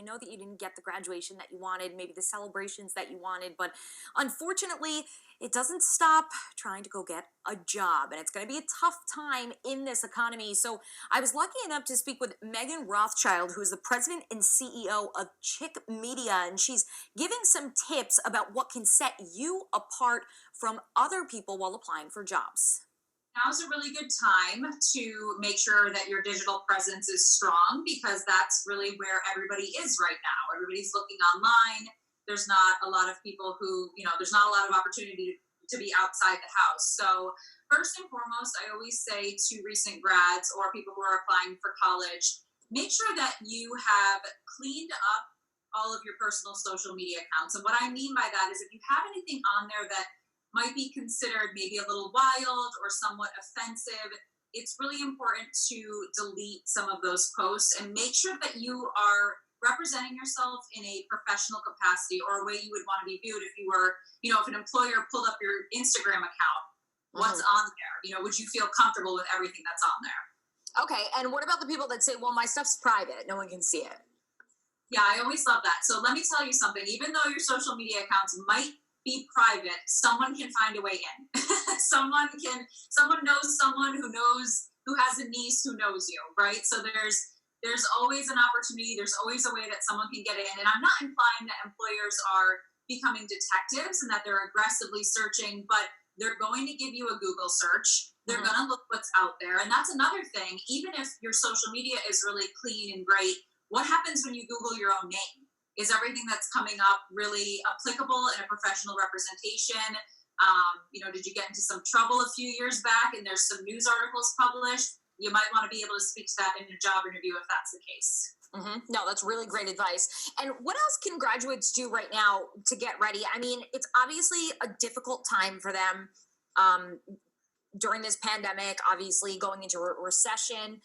know that you didn't get the graduation that you wanted, maybe the celebrations that you wanted, but unfortunately, it doesn't stop trying to go get a job. And it's going to be a tough time in this economy. So I was lucky enough to speak with Meghan Rothschild, who is the president and CEO of Chick Media. And she's giving some tips about what can set you apart from other people while applying for jobs. Now's a really good time to make sure that your digital presence is strong because that's really where everybody is right now. Everybody's looking online. There's not a lot of people who, there's not a lot of opportunity to be outside the house. So, first and foremost, I always say to recent grads or people who are applying for college, make sure that you have cleaned up all of your personal social media accounts. And what I mean by that is if you have anything on there that might be considered maybe a little wild or somewhat offensive, it's really important to delete some of those posts and make sure that you are representing yourself in a professional capacity or a way you would want to be viewed if you were, if an employer pulled up your Instagram account, what's on there? Would you feel comfortable with everything that's on there? Okay, and what about the people that say, well, my stuff's private, no one can see it? Yeah, I always love that. So let me tell you something. Even though your social media accounts might be private, someone can find a way in. someone knows someone who has a niece who knows you, right? So there's always an opportunity, there's always a way that someone can get in. And I'm not implying that employers are becoming detectives and that they're aggressively searching, but they're going to give you a Google search. They're going to look what's out there. And that's another thing. Even if your social media is really clean and great, what happens when you Google your own name? Is everything that's coming up really applicable in a professional representation? Did you get into some trouble a few years back and there's some news articles published? You might want to be able to speak to that in a job interview if that's the case. No, that's really great advice. And what else can graduates do right now to get ready? I mean, it's obviously a difficult time for them during this pandemic, obviously going into a recession.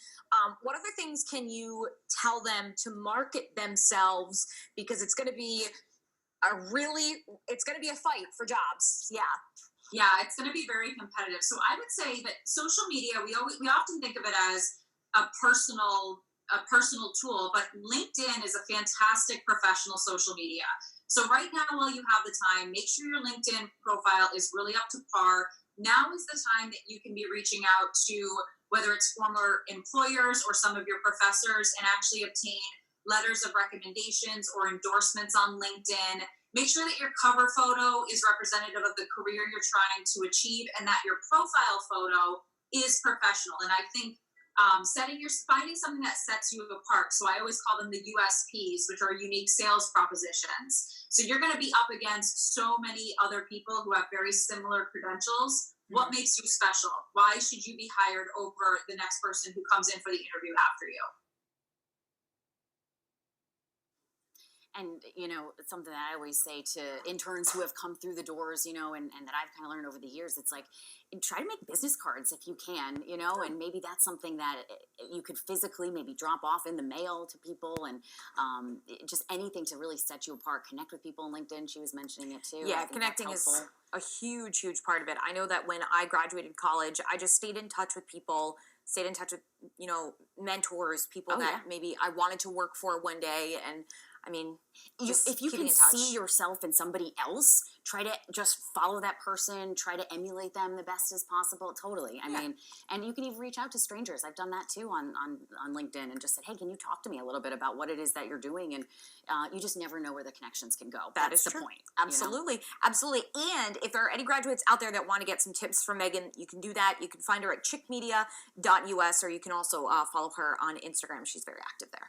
What other things can you tell them to market themselves? Because it's going to be a fight for jobs. Yeah. Yeah, it's going to be very competitive. So I would say that social media, we often think of it as a personal tool, but LinkedIn is a fantastic professional social media. So right now, while you have the time, make sure your LinkedIn profile is really up to par. Now is the time that you can be reaching out to whether it's former employers or some of your professors and actually obtain letters of recommendations or endorsements on LinkedIn. Make sure that your cover photo is representative of the career you're trying to achieve and that your profile photo is professional. And I think finding something that sets you apart. So I always call them the USPs, which are unique sales propositions. So you're going to be up against so many other people who have very similar credentials. What makes you special? Why should you be hired over the next person who comes in for the interview after you? And, it's something that I always say to interns who have come through the doors, and that I've kind of learned over the years. It's like, try to make business cards if you can, and maybe that's something that you could physically maybe drop off in the mail to people and just anything to really set you apart. Connect with people on LinkedIn. She was mentioning it too. Yeah, connecting is a huge, huge part of it. I know that when I graduated college, I just stayed in touch with people, stayed in touch with, mentors, people that maybe I wanted to work for one day. And I mean, if you can see yourself in somebody else, try to just follow that person, try to emulate them the best as possible. Totally. I mean, and you can even reach out to strangers. I've done that too on LinkedIn and just said, hey, can you talk to me a little bit about what it is that you're doing? And you just never know where the connections can go. That's the point. Absolutely. Absolutely. And if there are any graduates out there that want to get some tips from Meghan, you can do that. You can find her at chickmedia.us, or you can also follow her on Instagram. She's very active there.